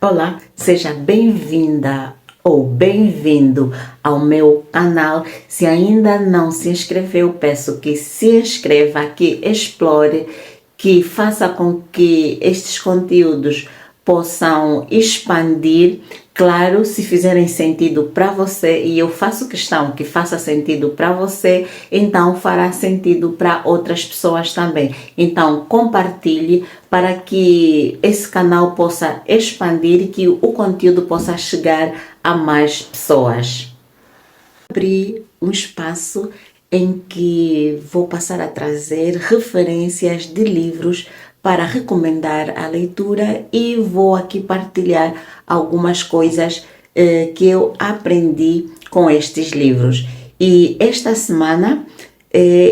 Olá, seja bem-vinda ou bem-vindo ao meu canal. Se ainda não se inscreveu, peço que se inscreva, que explore, que faça com que estes conteúdos possam expandir. Claro, se fizerem sentido para você, e eu faço questão que faça sentido para você, então fará sentido para outras pessoas também. Então compartilhe para que esse canal possa expandir e que o conteúdo possa chegar a mais pessoas. Abri um espaço em que vou passar a trazer referências de livros para recomendar a leitura e vou aqui partilhar algumas coisas que eu aprendi com estes livros. E esta semana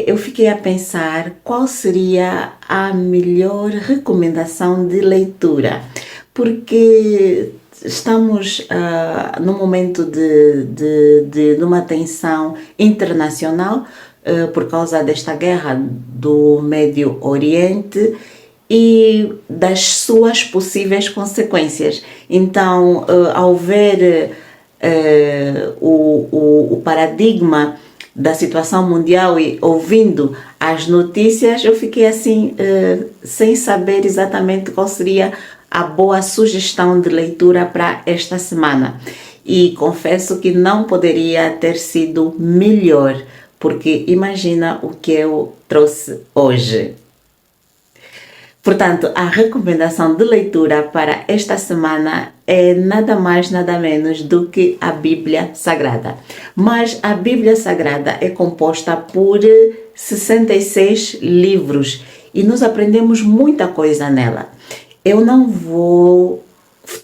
eu fiquei a pensar qual seria a melhor recomendação de leitura, porque estamos num momento de uma tensão internacional por causa desta guerra do Médio Oriente e das suas possíveis consequências. Então, ao ver o paradigma da situação mundial e ouvindo as notícias, eu fiquei assim, sem saber exatamente qual seria a boa sugestão de leitura para esta semana. E confesso que não poderia ter sido melhor, porque imagina o que eu trouxe hoje. Portanto, a recomendação de leitura para esta semana é nada mais, nada menos do que a Bíblia Sagrada. Mas a Bíblia Sagrada é composta por 66 livros e nós aprendemos muita coisa nela. Eu não vou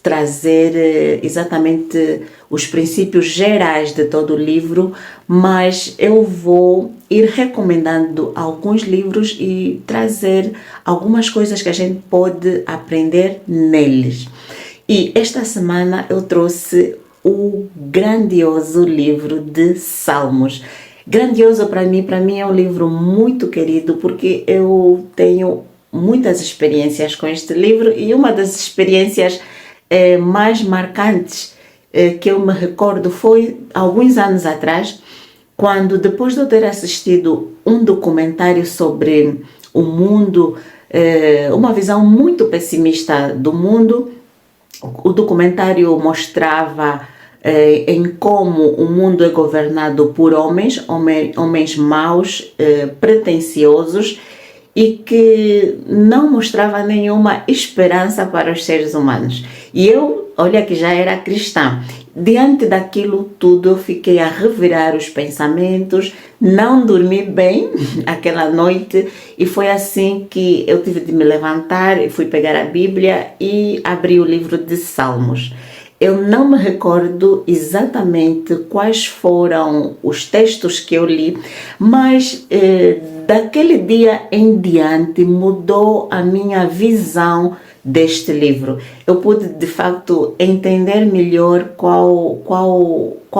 trazer exatamente os princípios gerais de todo o livro, mas eu vou ir recomendando alguns livros e trazer algumas coisas que a gente pode aprender neles. E esta semana eu trouxe o grandioso livro de Salmos. Grandioso para mim é um livro muito querido porque eu tenho muitas experiências com este livro e uma das experiências mais marcantes que eu me recordo foi alguns anos atrás, quando depois de eu ter assistido um documentário sobre o mundo, uma visão muito pessimista do mundo. O documentário mostrava em como o mundo é governado por homens maus, pretensiosos, e que não mostrava nenhuma esperança para os seres humanos. E eu, olha que já era cristã, diante daquilo tudo eu fiquei a revirar os pensamentos, não dormi bem aquela noite e foi assim que eu tive de me levantar e fui pegar a Bíblia e abri o livro de Salmos. Eu não me recordo exatamente quais foram os textos que eu li, mas daquele dia em diante mudou a minha visão deste livro. Eu pude de facto entender melhor qual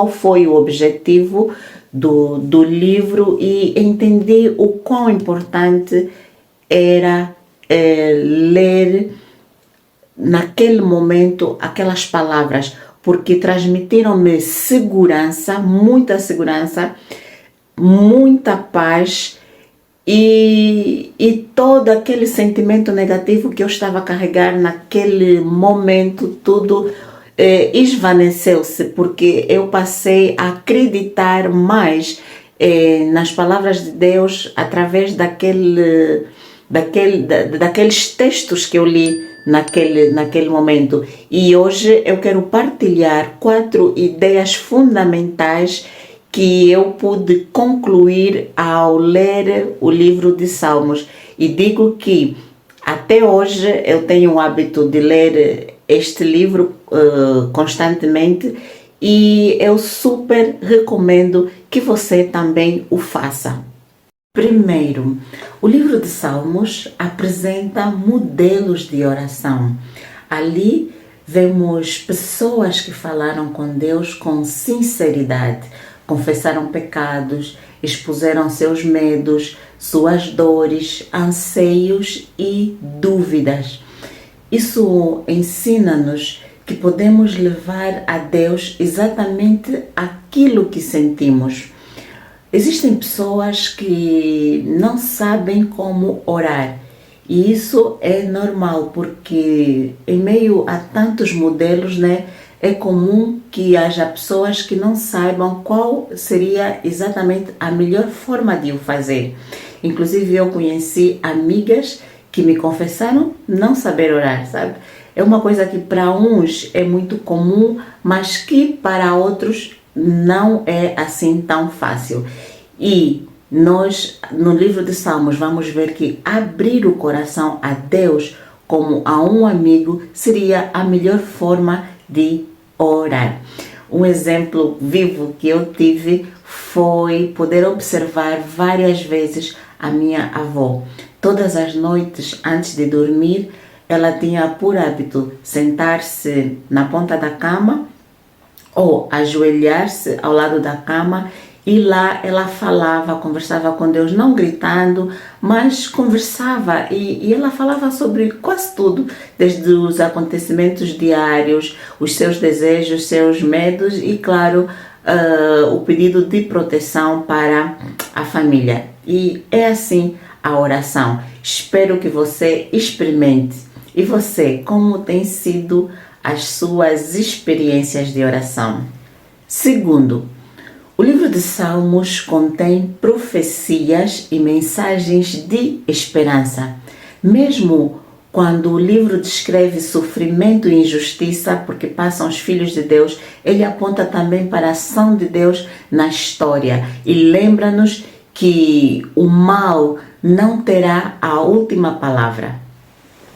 foi o objetivo do livro e entendi o quão importante era ler naquele momento aquelas palavras, porque transmitiram-me segurança, muita paz e todo aquele sentimento negativo que eu estava a carregar naquele momento, tudo esvaneceu-se, porque eu passei a acreditar mais nas palavras de Deus através daqueles textos que eu li naquele momento. E hoje eu quero partilhar 4 ideias fundamentais que eu pude concluir ao ler o livro de Salmos. E digo que até hoje eu tenho o hábito de ler este livro constantemente e eu super recomendo que você também o faça. Primeiro, o livro de Salmos apresenta modelos de oração. Ali vemos pessoas que falaram com Deus com sinceridade, confessaram pecados, expuseram seus medos, suas dores, anseios e dúvidas. Isso ensina-nos que podemos levar a Deus exatamente aquilo que sentimos. Existem pessoas que não sabem como orar. E isso é normal, porque em meio a tantos modelos, né, é comum que haja pessoas que não saibam qual seria exatamente a melhor forma de o fazer. Inclusive eu conheci amigas que me confessaram não saber orar, sabe? É uma coisa que para uns é muito comum, mas que para outros não é assim tão fácil. E nós, no livro de Salmos, vamos ver que abrir o coração a Deus como a um amigo seria a melhor forma de orar. Um exemplo vivo que eu tive foi poder observar várias vezes a minha avó. Todas as noites, antes de dormir, ela tinha por hábito sentar-se na ponta da cama ou ajoelhar-se ao lado da cama, e lá ela falava, conversava com Deus, não gritando, mas conversava, e ela falava sobre quase tudo, desde os acontecimentos diários, os seus desejos, seus medos e, claro, o pedido de proteção para a família. E é assim a oração. Espero que você experimente. E você, como tem sido as suas experiências de oração? Segundo, o livro de Salmos contém profecias e mensagens de esperança. Mesmo quando o livro descreve sofrimento e injustiça porque passam os filhos de Deus, ele aponta também para a ação de Deus na história e lembra-nos que o mal não terá a última palavra.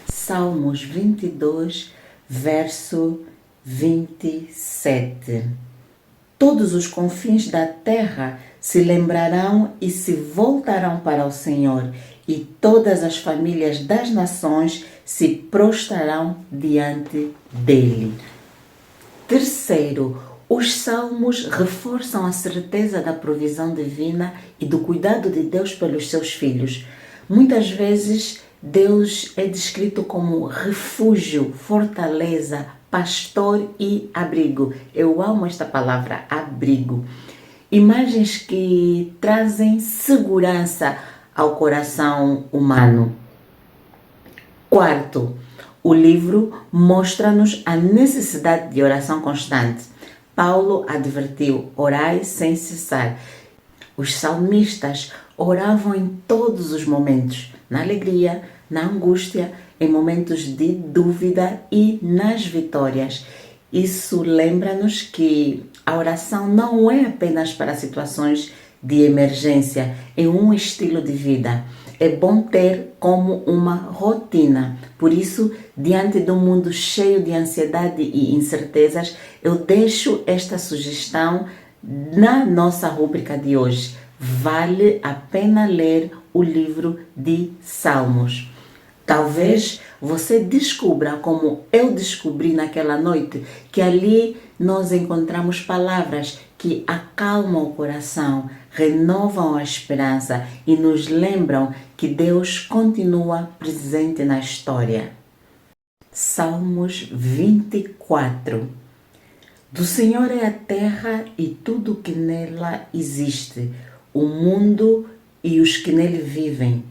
Salmos 22, verso 27. Todos os confins da terra se lembrarão e se voltarão para o Senhor, e todas as famílias das nações se prostrarão diante dele. Terceiro, os salmos reforçam a certeza da provisão divina e do cuidado de Deus pelos seus filhos. Muitas vezes Deus é descrito como refúgio, fortaleza, pastor e abrigo. Eu amo esta palavra, abrigo. Imagens que trazem segurança ao coração humano. Quarto, o livro mostra-nos a necessidade de oração constante. Paulo advertiu: orai sem cessar. Os salmistas oravam em todos os momentos, na alegria, na angústia, em momentos de dúvida e nas vitórias. Isso lembra-nos que a oração não é apenas para situações de emergência, é um estilo de vida. É bom ter como uma rotina. Por isso, diante de um mundo cheio de ansiedade e incertezas, eu deixo esta sugestão na nossa rúbrica de hoje. Vale a pena ler o livro de Salmos. Talvez você descubra, como eu descobri naquela noite, que ali nós encontramos palavras que acalmam o coração, renovam a esperança e nos lembram que Deus continua presente na história. Salmos 24. Do Senhor é a terra e tudo que nela existe, o mundo e os que nele vivem,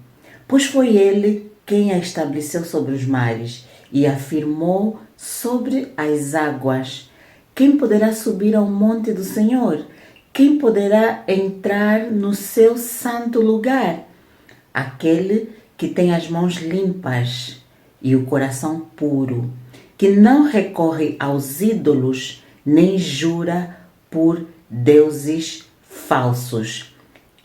pois foi Ele quem a estabeleceu sobre os mares e afirmou sobre as águas. Quem poderá subir ao monte do Senhor? Quem poderá entrar no seu santo lugar? Aquele que tem as mãos limpas e o coração puro, que não recorre aos ídolos, nem jura por deuses falsos.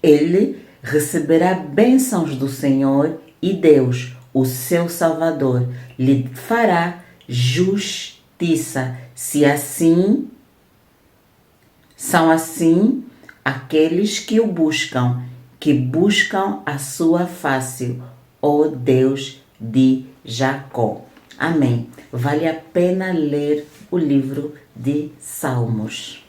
Ele receberá bênçãos do Senhor e Deus, o seu Salvador, lhe fará justiça. Se assim são assim aqueles que o buscam, que buscam a sua face, ó Deus de Jacó. Amém. Vale a pena ler o livro de Salmos.